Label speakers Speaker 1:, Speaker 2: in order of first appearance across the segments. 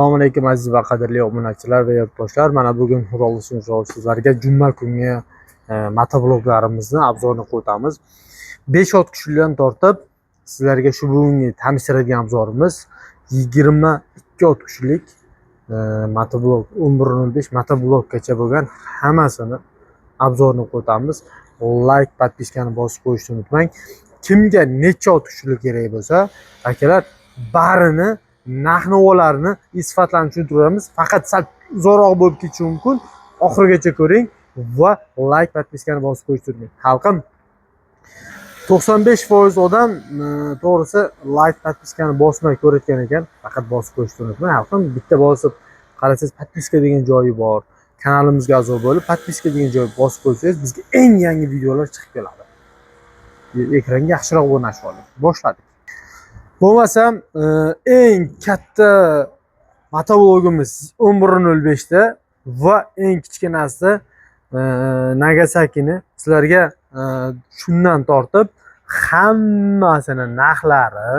Speaker 1: Assalomu alaykum aziz va qadrli obunachilar va yurtdoshlar. Mana bugun xudo xohlasa sizlarga juma kungi motovloglarimizni obzorini qo'yamiz. 5 ot kishidan tortib sizlarga shu bugungi tanishtiradigan obzorimiz 22 ot kishilik motovlog 11.05 motovloggacha bo'lgan hammasini obzorini qo'yamiz. Like, podpiskani bosib qo'yishni unutmang. Kimga necha ot kishilik kerak bo'lsa, akalar barini narx-navolarni sifatlarini tushuntiramiz. Faqat sal zo'roq bo'lib ketishi mumkin. Oxirigacha ko'ring va like, podpiskani bosib qo'yishni unutmang. Xalqim 95% odam to'g'risi like, podpiskani bosmay ko'rayotgan ekan. Faqat bosib qo'yishni unutmang. Xalqim bitta bosib qarasangiz podpiska degan joyi bor. Kanalimizga a'zo bo'lib, podpiska degan joyni bosib qo'ysangiz bizga eng yangi videolar chiqib keladi. Ekranga yaxshiroq o'rnashib oling. Boshladik. Bo'lmasam eng katta motovlogimiz 11.05 da va eng kichkinasi Nagasakini sizlarga shundan tortib hammasini narxlari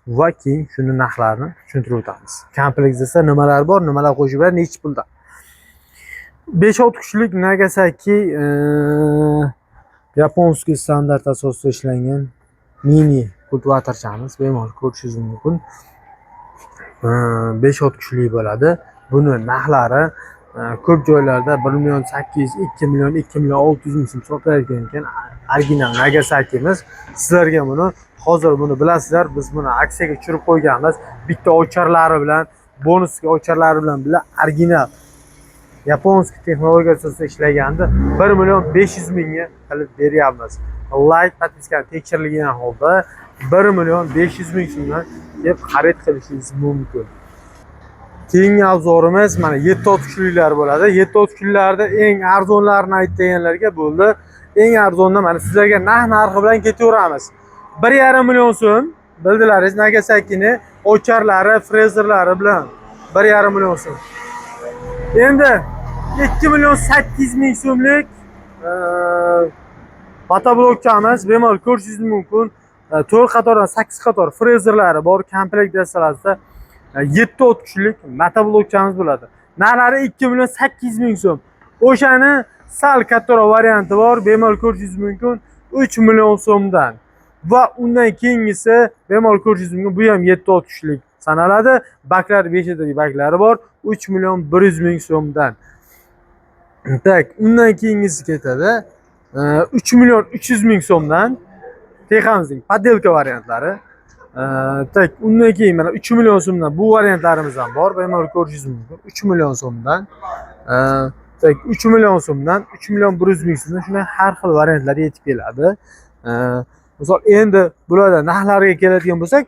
Speaker 1: va keyin shuni narxlarini tushuntirib o'tamiz. Kompleksda nimalar bor, nimalar qo'shib beradi, necha pulda. 5 kishilik Nagasaki yaponskiy standart asosida ishlangan mini kultivatorchamiz bemalol ko'rishingiz mumkin. 5 kishilik bo'ladi. Buni narxlari ko'p joylarda 1.800.000, 2.000.000, 2.600.000 so'm sotilayotgan ekan. Original Nagasakimiz. Sizlarga buni hozir buni bilasizlar. Biz buni aksiyaga tushirib qo'yganmiz. Bitta o'charlari bilan, bonusga o'charlari bilan original yaponskiy texnologiya asosida ishlaganda 1.500.000 ga qilib beryapmiz. Like, podpiskani tekshirilgan holda 1.500.000 so'mdan deb xarid qilishingiz mumkin. Keyingi obzorimiz mana 7 kishiliklar bo'ladi. 7 kishiliklarda eng arzonlarini aytganlarga bo'ldi. Eng arzonda mana sizlarga narxi bilan ketaveramiz. 1.5 million so'm bildilaringiz Nagasakini o'charlari, frezerlari bilan 1.5 million so'm. Endi 2.800.000 so'mlik motoblokchamiz bemalol ko'rishingiz mumkin. 4 qatordan 8 qator frezerlari bor, komplekt dastalasi 7 kishilik motoblokchamiz bo'ladi. Narxlari 2.800.000 so'm. O'shani sal kattaroq varianti bor, bemalol ko'rishingiz mumkin 3 million so'mdan. Va undan keyingisi bemalol ko'rishingiz mumkin. Bu ham 7 kishilik sanaladi. Baklar 5 baklari bor, 3.100.000 so'mdan. Tak, undan keyingisi ketadi 3.300.000 so'mdan. Texamizning podelka variantlari. Tak, undan keyin mana 3 million so'mdan bu variantlarimiz ham bor. Bemalol ko'rishingiz mumkin. 3 million so'mdan. Tak, 3 million so'mdan, 3.100.000 so'mdan shunday har xil variantlar yetib keladi. Misol endi bularda narxlarga keladigan bo'lsak,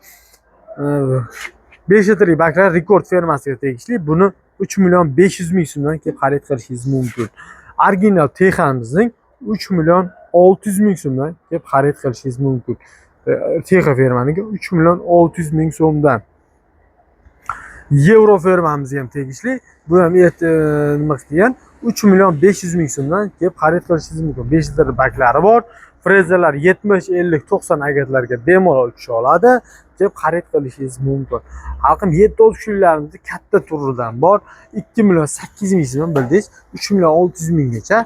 Speaker 1: 5 litrli baklar rekord fermasiga tegishli. Buni 3.500.000 so'mdan kelib xarid qilishingiz mumkin. Original Texamizning 3.600.000 so'mdan kelib xarid qilishingiz mumkin. Texa fermaniga 3.600.000 so'mdan. Yevro fermamizga ham tegishli. Bu ham nima degan 3.500.000 so'mdan kelib xarid qilishingiz mumkin. 5 litr baklari bor. Frezerlar 70, 50, 90 agatlarga bemalol tusha oladi. Kelib xarid qilishingiz mumkin. Xalqim 7 kishiliklarimizni katta turidan bor. 2.800.000 so'm bildingiz, 3.600.000 gacha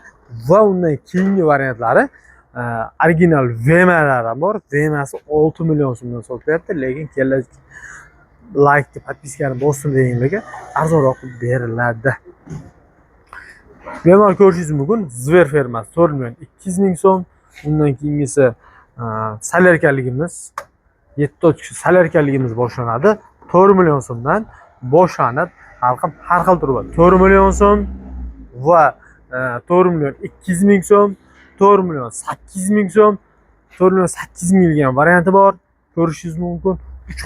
Speaker 1: va undan keyingi variantlari original VM'lar ham bor. VM'si 6 million so'mdan sotilyapti, lekin kelajak like, podpiskani bosim deganlarga arzonroq beriladi. Bemalol ko'rishingiz mumkin. Zver fermasi 4.200.000 so'm. Undan keyingisi salerkaligimiz 7 kishi salerkaligimiz boshlanadi. 4 million so'mdan boshlanib, xalqim har xil turi bor. 4 million so'm va 4.200.000 so'm, 4.800.000 so'm, 4.800.000 ga varianti bor. Ko'rishingiz mumkin.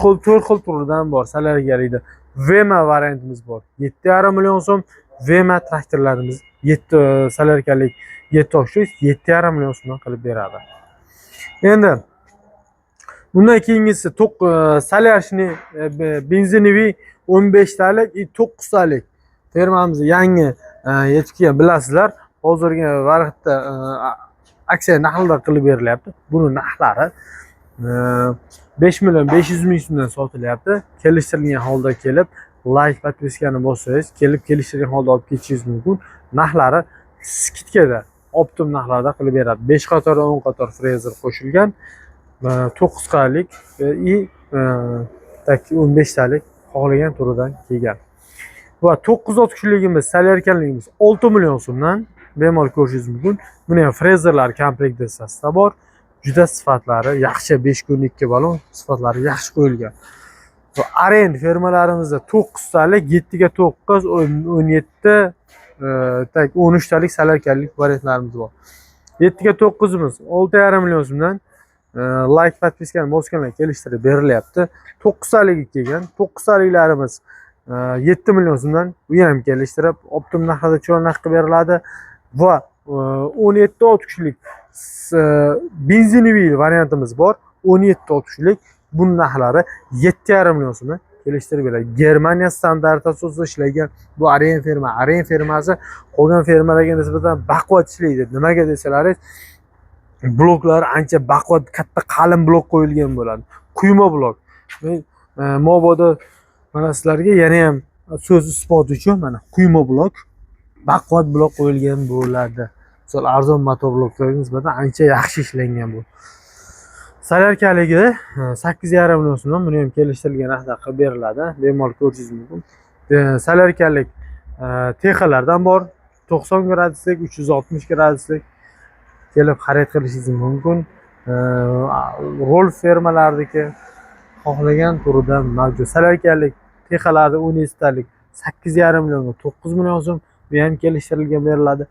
Speaker 1: 4 xil turidan bor salerkalikda. VMA variantimiz bor. 7.5 million so'm. VMA traktorlarimiz 7 salerkalik 7 kishilik 7.5 million so'mdan qilib beradi. Endi bundan keyingisi Salyashni benzinoviy 15 talik, 9 talik fermamiz yangi yetib kelgan bilasizlar. Hozirgi vaqtda aksiya narxlarda qilib berilyapti. Buni narxlari 5.500.000 so'mdan sotilyapti. Kelishtirilgan holda kelib like podpiskani bossangiz kelib kelishtirgan holda olib ketishingiz mumkin. Narxlari skidkada, optim narxlarda qilib beradi. 5 qator, 10 qator frezer qo'shilgan, 9 talik и 15 talik xohlagan turidan kelgan. Va 900 kuchligimiz, solyarkanligimiz 6 million so'mdan bemalol ko'rishingiz mumkin. Buni ham frezerlar komplekt dastasida bor. Juda sifatlari yaxshi, 5 kun 2 balon sifatlari yaxshi qo'yilgan. Va arend fermalarimizda 9 talik, 7 ga 9, 17 13 talik solyarkanlik variantlarimiz bor. 7 ga 9imiz 6,5 million so'mdan like podpiskani bosganlar kelishtirib berilyapti. 9 taligi kelgan. 9 taliklarimiz 7 million so'mdan bu ham kelishtirib optim narxda cho'rak qilib beriladi va 17 ot kuchlik benzinli variantimiz bor. 17 ot kuchlik. Bunun narxlari 7,5 million so'mdan kelishtirib beriladi. Germaniya standart asosida ishlagan bu Arien ferma. Arien fermasi qolgan fermalarga nisbatan baquvvat ishlaydi. Nimaga desalaringiz, bloklar ancha baquvvat, katta qalin blok qo'yilgan bo'ladi. Quyma blok. Mobodo mana sizlarga yana ham so'z isboti uchun mana quyma blok, baquvvat blok qo'yilgan bo'ladi. Misol arzon motor bloklarga nisbatan ancha yaxshi ishlangan bu. Solyarkaligi 8,5 million so'mdan buni ham kelishtirilgan narxda qilib beriladi. Bemalol ko'rishingiz mumkin. Solyarkanlik texalardan bor. 90 graduslik, 360 graduslik kelib xarid qilishingiz mumkin. Rol fermalardagi xohlagan turidan mavjud. Solyarkanlik texalarda 17 talik 8,5 millionga 9 million so'm bu ham kelishtirilgan beriladi.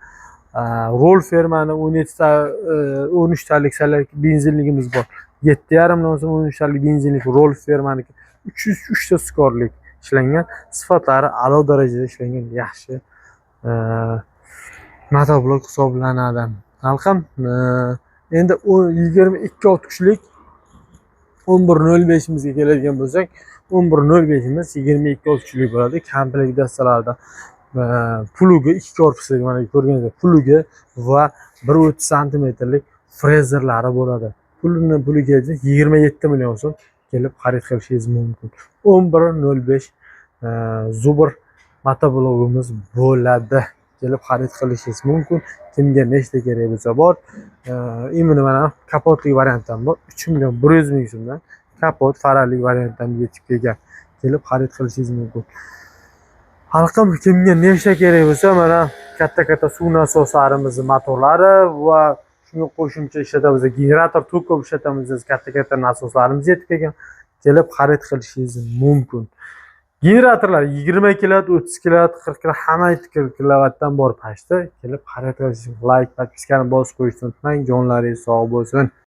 Speaker 1: Rol fermani 13 talik solyarkanlik benzinligimiz bor. 7,5 million so'm 13 talik benzinlik rol fermaniki 303 ta skorlik ishlangan, sifatlari a'lo darajada ishlangan, yaxshi motoblok hisoblanadi. Halqam endi 22 ot kuchlik 11.05 imizga keladigan bo'lsak, 11.05imiz 22 ot kuchlik bo'ladi. Komplekt dastalarda plugi 2 korpusli, mana ko'rganingizdek plugi va 1.30 santimetrlik frezerlari bo'ladi. Puliga 27 million so'm kelib xarid qilishingiz mumkin. 11.05 Zubr motoblogimiz bo'ladi. Kelib xarid qilishingiz mumkin. Kimga nechta kerak bo'lsa bor. Imini mana kapotli variant ham bor. 3 million 100 ming so'mdan kapot farali variantdan yetib kelgan. Kelib xarid qilishingiz mumkin. Xalqim, kimga nechta kerak bo'lsa, mana katta suv nasoslarimizning motorlari va shunga qo'shimcha ishlatamiz, generator tok ko'p ishlatamiz, katta nasoslarimiz yetib kelgan. Kelib xarid qilishingiz mumkin. Generatorlar 20 kW, 30 kW, 40 kW, hamma kilovatdan bor pashti. Kelib xarid qilishingiz, like, podpiskani bosib qo'yishni unutmang. Jonlaringiz sog' bo'lsin.